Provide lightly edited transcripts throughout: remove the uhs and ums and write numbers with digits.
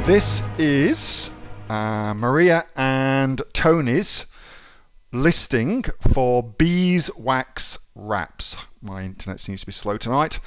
This is Maria and Tony's listing for beeswax wraps. My internet seems to be slow tonight.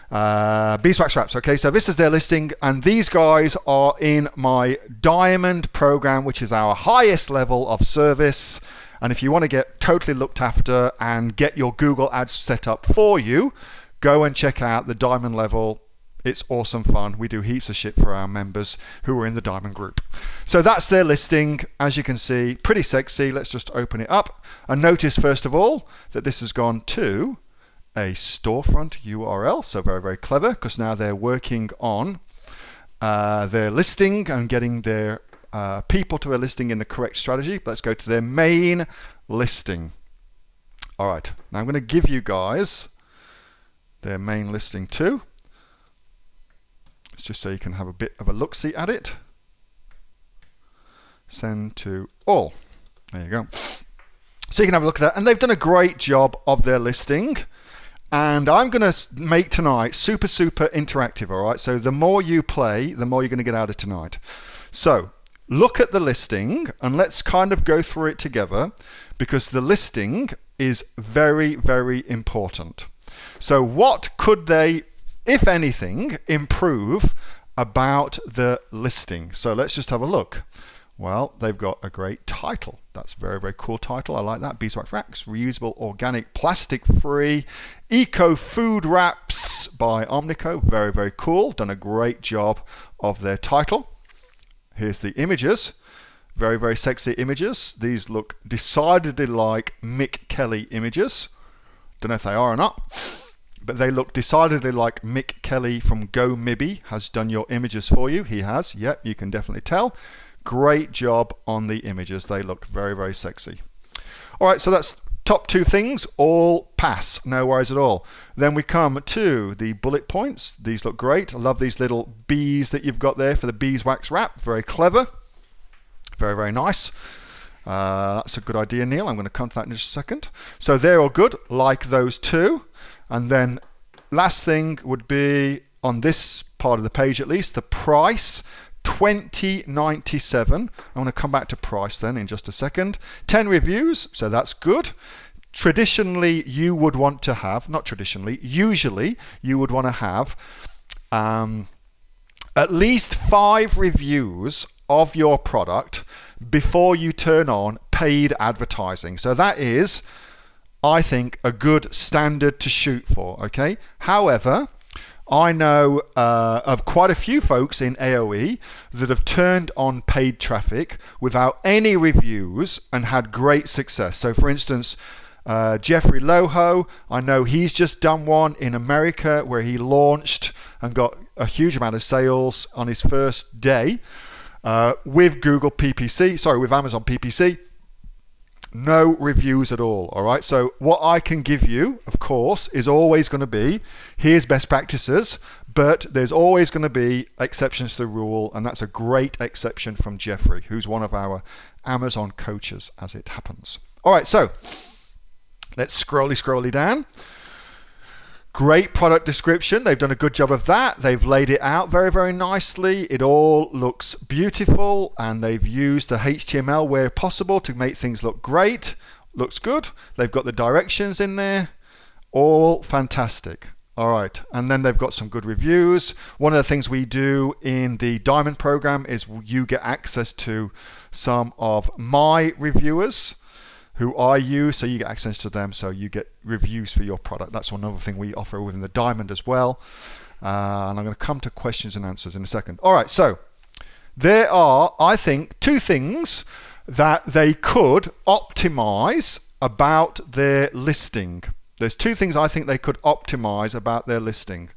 Beeswax wraps. Okay, so this is their listing, and these guys are in my Diamond program, which is our highest level of service. And if you want to get totally looked after and get your Google ads set up for you, go and check out the Diamond level. It's awesome fun. We do heaps of shit for our members who are in the Diamond group. So that's their listing. As you can see, pretty sexy. Let's just open it up. And notice, first of all, that this has gone to a storefront URL. So very, very clever, because now they're working on their listing and getting their people to a listing in the correct strategy. Let's go to their main listing. All right. Now I'm going to give you guys their main listing too. Just so you can have a bit of a look-see at it. Send to all. There you go. So you can have a look at that. And they've done a great job of their listing. And I'm going to make tonight super interactive, all right? So the more you play, the more you're going to get out of tonight. So look at the listing and let's kind of go through it together, because the listing is very, very important. So what could they, if anything, improve about the listing? So let's just have a look. Well, they've got a great title. That's a very, very cool title. I like that. Beeswax wraps, reusable, organic, plastic-free, eco-food wraps by Omnico. Very, very cool. Done a great job of their title. Here's the images. Very, very sexy images. These look decidedly like Mick Kelly images. Don't know if they are or not, but they look decidedly like Mick Kelly from Go Mibby has done your images for you. He has. Yep, you can definitely tell. Great job on the images. They look very, very sexy. All right, so that's top two things. All pass. No worries at all. Then we come to the bullet points. These look great. I love these little bees that you've got there for the beeswax wrap. Very clever. Very, very nice. That's a good idea, Neil. I'm going to come to that in just a second. So they're all good, like those two. And then last thing would be on this part of the page, at least, the price, $20.97. I'm going to come back to price then in just a second. 10 reviews, so that's good. Traditionally, you would want to have, not traditionally, usually you would want to have at least 5 reviews of your product before you turn on paid advertising. So that is, I think, a good standard to shoot for, okay? However, I know of quite a few folks in AOE that have turned on paid traffic without any reviews and had great success. So for instance, Jeffrey Loho, I know he's just done one in America where he launched and got a huge amount of sales on his first day with Google PPC, sorry, with Amazon PPC. No reviews at all right? So what I can give you, of course, is always going to be, here's best practices, but there's always going to be exceptions to the rule, and that's a great exception from Jeffrey, who's one of our Amazon coaches, as it happens. All right, so let's scrolly down. Great product description. They've done a good job of that. They've laid it out very, very nicely. It all looks beautiful, and they've used the HTML where possible to make things look great. Looks good. They've got the directions in there. All fantastic. All right, and then they've got some good reviews. One of the things we do in the Diamond program is you get access to some of my reviewers who I use, so you get access to them, so you get reviews for your product. That's another thing we offer within the Diamond as well. And I'm going to come to questions and answers in a second. All right, so there are, I think, 2 things that they could optimize about their listing. There's 2 things I think they could optimize about their listing.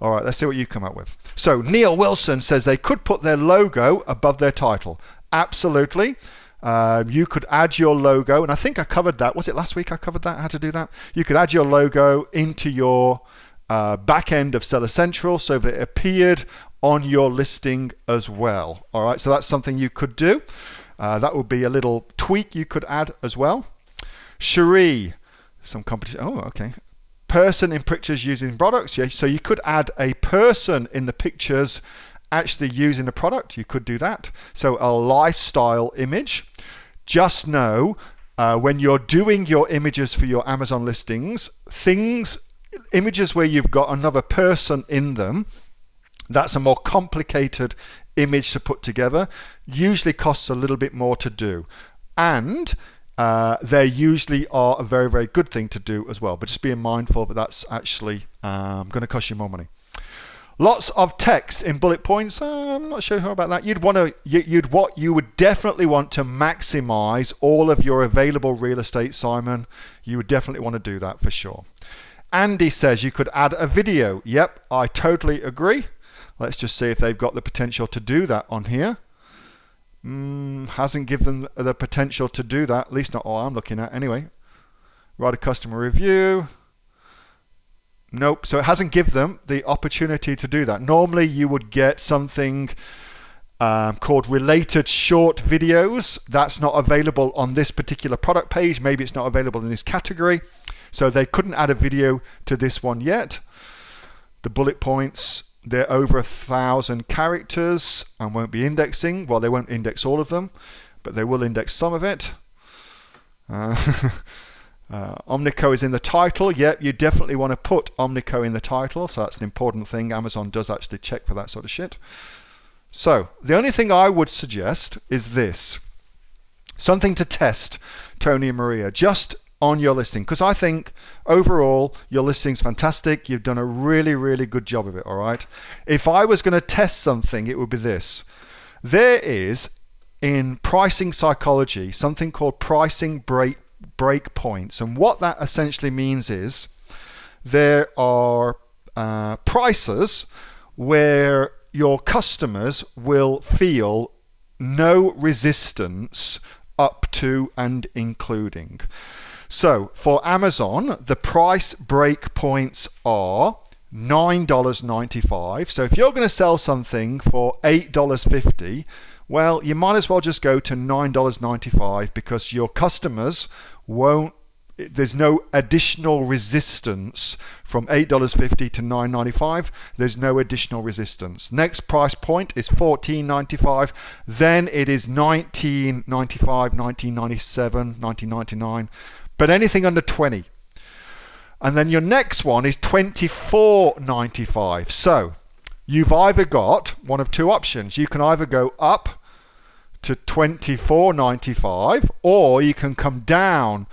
All right, let's see what you come up with. So Neil Wilson says they could put their logo above their title. Absolutely. You could add your logo, and I think I covered that. Was it last week I covered that, how to do that? You could add your logo into your back end of Seller Central so that it appeared on your listing as well. All right, so that's something you could do. That would be a little tweak you could add as well. Cherie, some competition. Oh, okay. Person in pictures using products. Yeah, so you could add a person in the pictures actually using the product, you could do that. So a lifestyle image. Just know when you're doing your images for your Amazon listings, images where you've got another person in them, that's a more complicated image to put together, usually costs a little bit more to do. And they usually are a very, very good thing to do as well. But just being mindful that that's actually going to cost you more money. Lots of text in bullet points. I'm not sure about that. You would definitely want to maximize all of your available real estate, Simon. You would definitely want to do that for sure. Andy says you could add a video. Yep, I totally agree. Let's just see if they've got the potential to do that on here. Hasn't given them the potential to do that, at least not all I'm looking at anyway. Write a customer review. Nope, so it hasn't given them the opportunity to do that. Normally you would get something called related short videos. That's not available on this particular product page. Maybe it's not available in this category. So they couldn't add a video to this one yet. The bullet points, they're over 1,000 characters and won't be indexing. Well, they won't index all of them, but they will index some of it. Omnico is in the title. Yep, you definitely want to put Omnico in the title, so that's an important thing. Amazon does actually check for that sort of shit. So the only thing I would suggest is this. Something to test, Tony and Maria, just on your listing, because I think overall your listing's fantastic. You've done a really, really good job of it, all right? If I was going to test something, it would be this. There is, in pricing psychology, something called pricing break points, and what that essentially means is there are prices where your customers will feel no resistance up to and including. So for Amazon, the price break points are $9.95. So if you're going to sell something for $8.50, well, you might as well just go to $9.95 because your customers won't, there's no additional resistance from $8.50 to $9.95. There's no additional resistance. Next price point is $14.95. Then it is $19.95, $19.97, $19.99. But anything under 20. And then your next one is $24.95. So you've either got one of two options. You can either go up to $24.95 or you can come down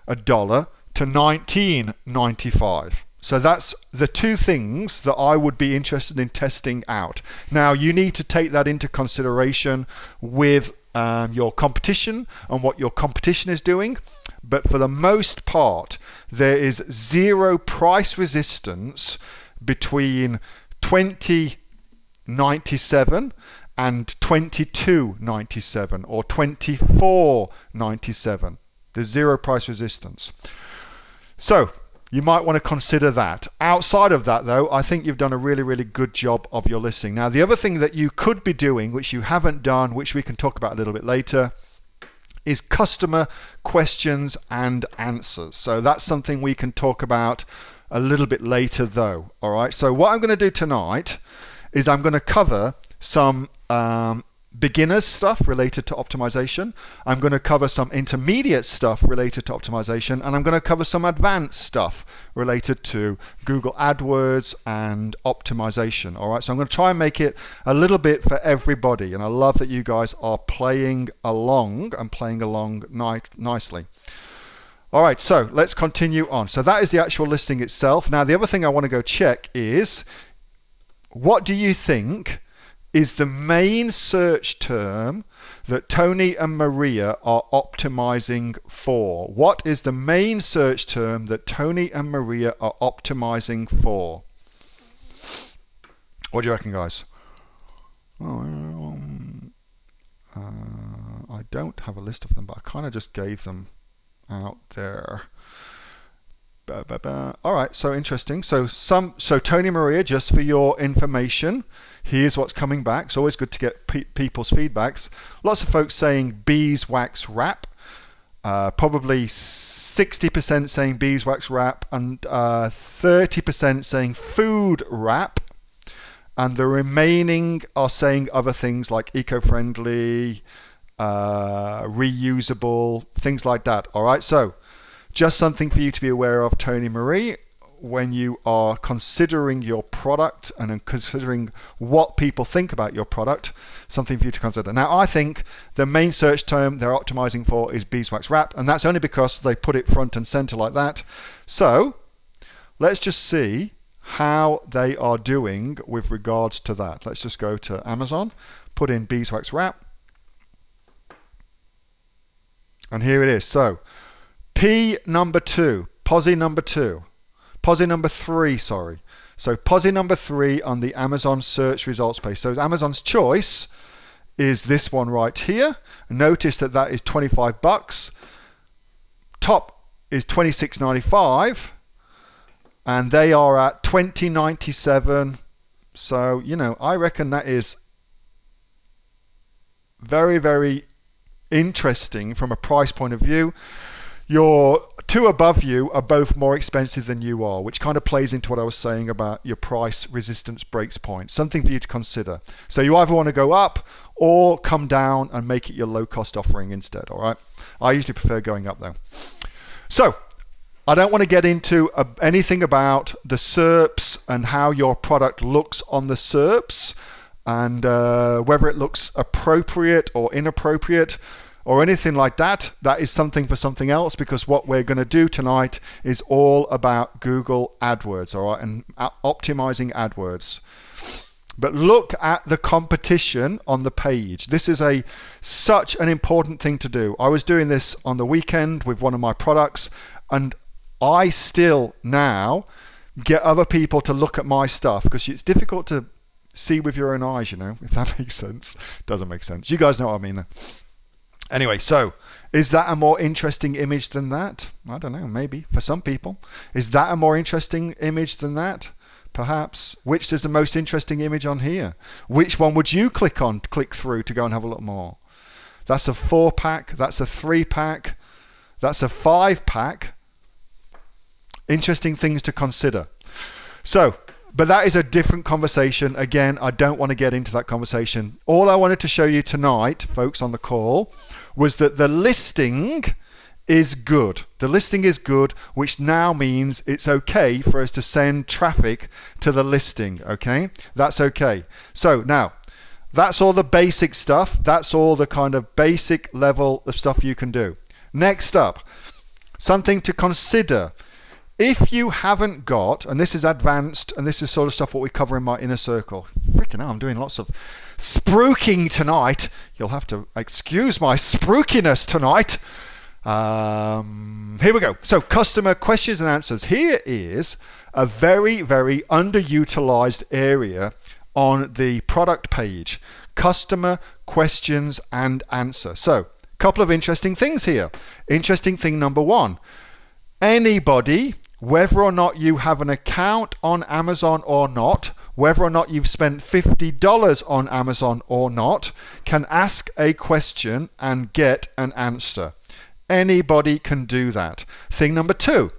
$1 to $19.95. So that's the two things that I would be interested in testing out. Now you need to take that into consideration with your competition and what your competition is doing. But for the most part, there is zero price resistance between $20.97 and $22.97 or $24.97. There's zero price resistance. So you might want to consider that. Outside of that, though, I think you've done a really, really good job of your listing. Now, the other thing that you could be doing, which you haven't done, which we can talk about a little bit later, is customer questions and answers. So that's something we can talk about a little bit later though. All right, so what I'm going to do tonight is I'm going to cover some beginners stuff related to optimization. I'm going to cover some intermediate stuff related to optimization, and I'm going to cover some advanced stuff related to Google AdWords and optimization. All right, so I'm going to try and make it a little bit for everybody, and I love that you guys are playing along and playing along nicely. All right, so let's continue on. So that is the actual listing itself. Now, the other thing I want to go check is, what do you think is the main search term that Tony and Maria are optimizing for? What is the main search term that Tony and Maria are optimizing for? What do you reckon, guys? I don't have a list of them, but I kind of just gave them out there. All right, so interesting. So Tony and Maria, just for your information, here's what's coming back. It's always good to get people's feedbacks. Lots of folks saying beeswax wrap. Probably 60% saying beeswax wrap and 30% saying food wrap. and the remaining are saying other things like eco-friendly, reusable, things like that. All right, so just something for you to be aware of, Tony Marie, when you are considering your product and considering what people think about your product, something for you to consider. Now, I think the main search term they're optimizing for is beeswax wrap, and that's only because they put it front and center like that. So let's just see how they are doing with regards to that. Let's just go to Amazon, put in beeswax wrap, and here it is. So P number 2, posi number 2, posi number 3, sorry. So posi number 3 on the Amazon search results page. So Amazon's choice is this one right here. Notice that that is 25 bucks. Top is $26.95, and they are at $20.97. So, you know, I reckon that is very, very interesting from a price point of view. Your two above you are both more expensive than you are, which kind of plays into what I was saying about your price resistance breaks point. Something for you to consider. So you either want to go up or come down and make it your low cost offering instead. All right. I usually prefer going up though. So I don't want to get into anything about the SERPs and how your product looks on the SERPs and whether it looks appropriate or inappropriate or anything like that. That is something for something else, because what we're going to do tonight is all about Google AdWords, all right, and optimizing AdWords. But look at the competition on the page. This is such an important thing to do. I was doing this on the weekend with one of my products, and I still now get other people to look at my stuff because it's difficult to see with your own eyes, you know, if that makes sense. Doesn't make sense. You guys know what I mean though. Anyway, so is that a more interesting image than that? I don't know, maybe for some people. Is that a more interesting image than that? Perhaps. Which is the most interesting image on here? Which one would you click through to go and have a look more? That's a 4-pack, that's a 3-pack, that's a 5-pack. Interesting things to consider. So, but that is a different conversation. Again, I don't want to get into that conversation. All I wanted to show you tonight, folks on the call, was that the listing is good. The listing is good, which now means it's okay for us to send traffic to the listing, okay? That's okay. So now, that's all the basic stuff. That's all the kind of basic level of stuff you can do. Next up, something to consider. If you haven't got, and this is advanced, and this is sort of stuff what we cover in my inner circle. Freaking hell, I'm doing lots of spruiking tonight. You'll have to excuse my spruikiness tonight. Here we go. So customer questions and answers. Here is a very, very underutilized area on the product page. Customer questions and answer. So a couple of interesting things here. Interesting thing number 1. Anybody, whether or not you have an account on Amazon or not, whether or not you've spent $50 on Amazon or not, can ask a question and get an answer. Anybody can do that. Thing number 2,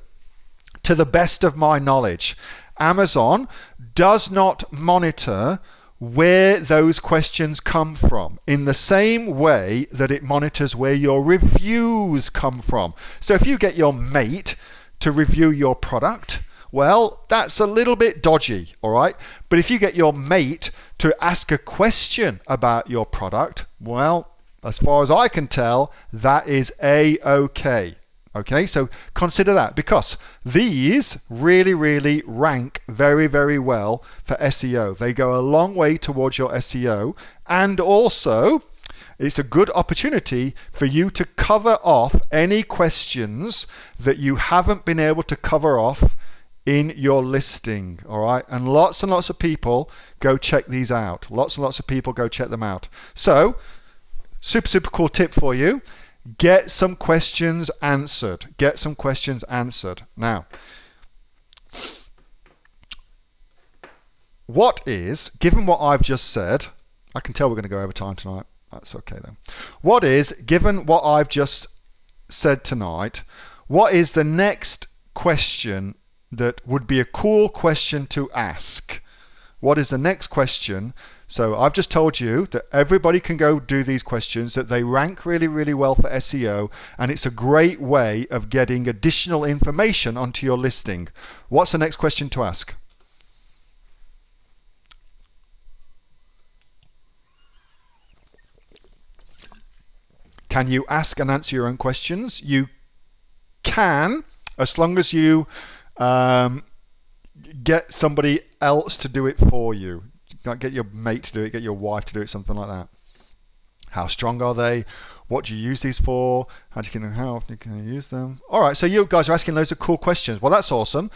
to the best of my knowledge, Amazon does not monitor where those questions come from in the same way that it monitors where your reviews come from. So if you get your mate to review your product, well, that's a little bit dodgy, all right? But if you get your mate to ask a question about your product, well, as far as I can tell, that is A-okay. Okay, so consider that, because these really, really rank very, very well for SEO. They go a long way towards your SEO, and also it's a good opportunity for you to cover off any questions that you haven't been able to cover off in your listing. All right, and lots of people go check these out. Lots and lots of people go check them out. So super cool tip for you. Get some questions answered. Get some questions answered. Now, what is, given what I've just said, I can tell we're going to go over time tonight. That's okay then. What is, given what I've just said tonight, what is the next question that would be a cool question to ask? what is the next question? So I've just told you that everybody can go do these questions, that they rank really, really well for SEO, and it's a great way of getting additional information onto your listing. What's the next question to ask? Can you ask and answer your own questions? You can, as long as you get somebody else to do it for you. Not get your mate to do it, get your wife to do it, something like that. How strong are they? What do you use these for? How often can you use them? All right, so you guys are asking loads of cool questions. Well, that's awesome.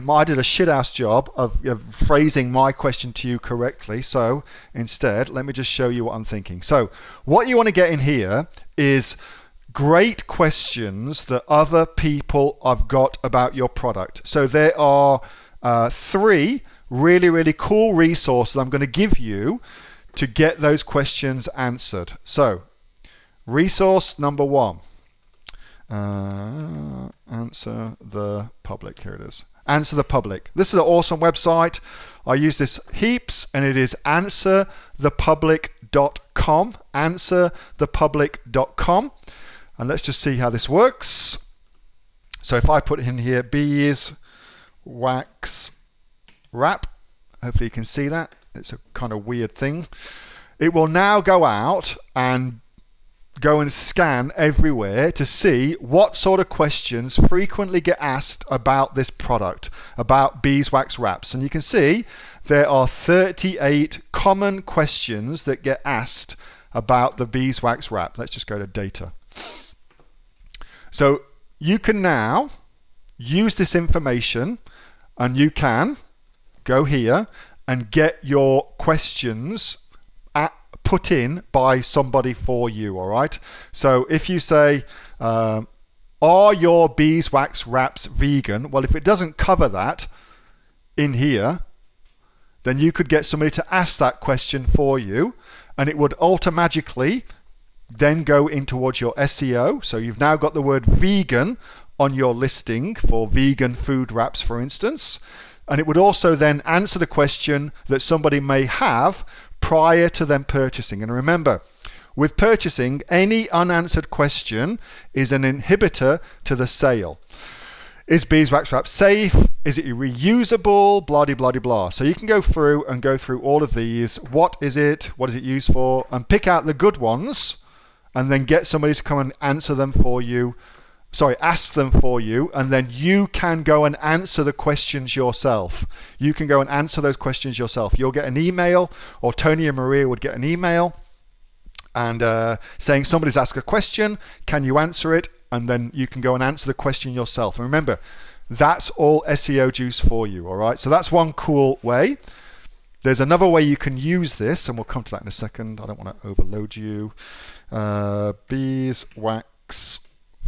I did a shit-ass job of phrasing my question to you correctly. So instead, let me just show you what I'm thinking. So what you want to get in here is great questions that other people have got about your product. So there are 3 really, really cool resources I'm going to give you to get those questions answered. So, resource number 1, answer the public. Here it is. Answer the public. This is an awesome website. I use this heaps, and it is answerthepublic.com. Answerthepublic.com. And let's just see how this works. So if I put in here beeswax wrap, hopefully you can see that. It's a kind of weird thing. It will now go out and go and scan everywhere to see what sort of questions frequently get asked about this product, about beeswax wraps. And you can see there are 38 common questions that get asked about the beeswax wrap. Let's just go to data. So you can now use this information, and you can go here and get your questions put in by somebody for you, all right? So if you say, are your beeswax wraps vegan? Well, if it doesn't cover that in here, then you could get somebody to ask that question for you, and it would automatically then go in towards your SEO. So you've now got the word vegan on your listing for vegan food wraps, for instance. And it would also then answer the question that somebody may have prior to them purchasing. And remember, with purchasing, any unanswered question is an inhibitor to the sale. Is beeswax wrap safe? Is it reusable? Blah, blah, blah, blah. So you can go through all of these. What is it? What is it used for? And pick out the good ones, and then get somebody to come and answer them for you. Ask them for you, and then you can go and answer the questions yourself. You can go and answer those questions yourself. You'll get an email, or Tony and Maria would get an email and saying somebody's asked a question, can you answer it? And then you can go and answer the question yourself. And remember, that's all SEO juice for you, all right? So that's one cool way. There's another way you can use this, and we'll come to that in a second. I don't want to overload you. Beeswax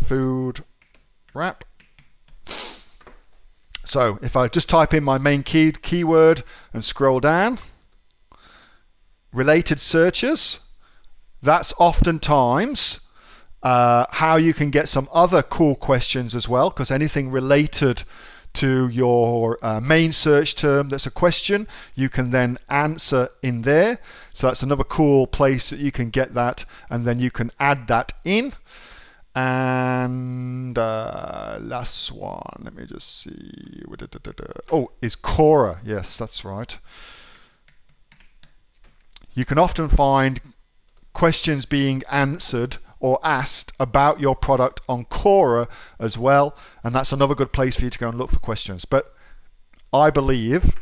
food wrap. So if I just type in my main keyword and scroll down, related searches, that's oftentimes how you can get some other cool questions as well, because anything related to your main search term that's a question, you can then answer in there. So that's another cool place that you can get that, and then you can add that in. And last one, let me just see. Oh, is Quora. Yes, that's right. You can often find questions being answered or asked about your product on Quora as well, and that's another good place for you to go and look for questions. But I believe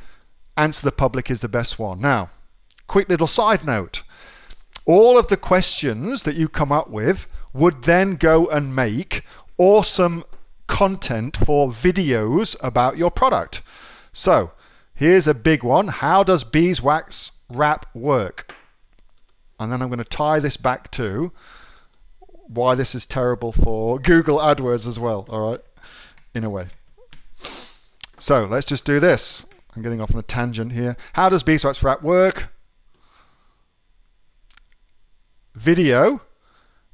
Answer the Public is the best one. Now, quick little side note. All of the questions that you come up with would then go and make awesome content for videos about your product. So here's a big one. How does beeswax wrap work? And then I'm going to tie this back to why this is terrible for Google AdWords as well, all right, in a way. So let's just do this. I'm getting off on a tangent here. How does beeswax wrap work? Video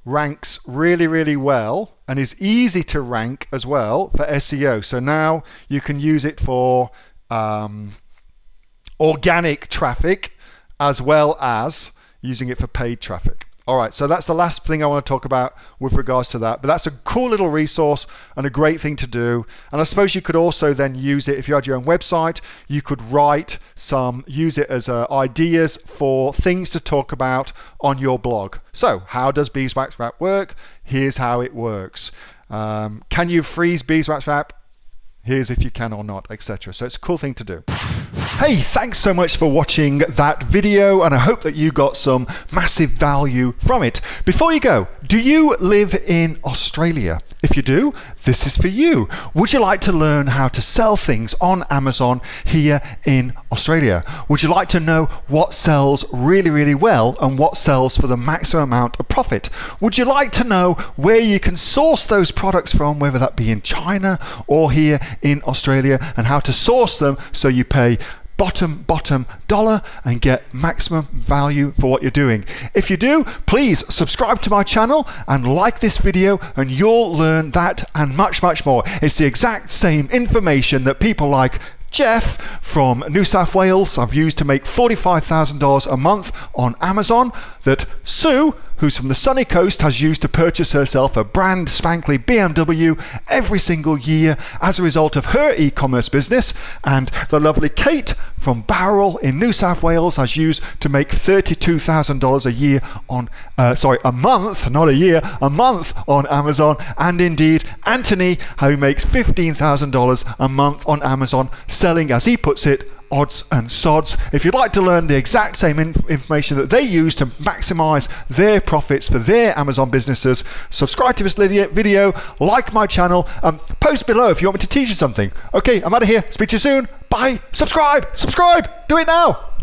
ranks really, really well and is easy to rank as well for SEO. So now you can use it for organic traffic as well as using it for paid traffic. All right, so that's the last thing I want to talk about with regards to that. But that's a cool little resource and a great thing to do. And I suppose you could also then use it if you had your own website. You could use it as ideas for things to talk about on your blog. So how does Beeswax Wrap work? Here's how it works. Can you freeze Beeswax Wrap? Here's if you can or not, etc. So it's a cool thing to do. Hey, thanks so much for watching that video, and I hope that you got some massive value from it. Before you go, do you live in Australia? If you do, this is for you. Would you like to learn how to sell things on Amazon here in Australia? Would you like to know what sells really, really well and what sells for the maximum amount of profit? Would you like to know where you can source those products from, whether that be in China or here in Australia, and how to source them so you pay bottom dollar and get maximum value for what you're doing? If you do, please subscribe to my channel and like this video, and you'll learn that and much more. It's the exact same information that people like Jeff from New South Wales I've used to make $45,000 a month on Amazon, that Sue, who's from the sunny coast, has used to purchase herself a brand spankly BMW every single year as a result of her e-commerce business, and the lovely Kate from Bowral in New South Wales has used to make $32,000 a year on a month, not a year, a month on Amazon, and indeed Anthony, who makes $15,000 a month on Amazon, selling, as he puts it, odds and sods. If you'd like to learn the exact same information that they use to maximize their profits for their Amazon businesses, subscribe to this video, like my channel, post below if you want me to teach you something. Okay, I'm out of here. Speak to you soon. Bye. Subscribe. Do it now.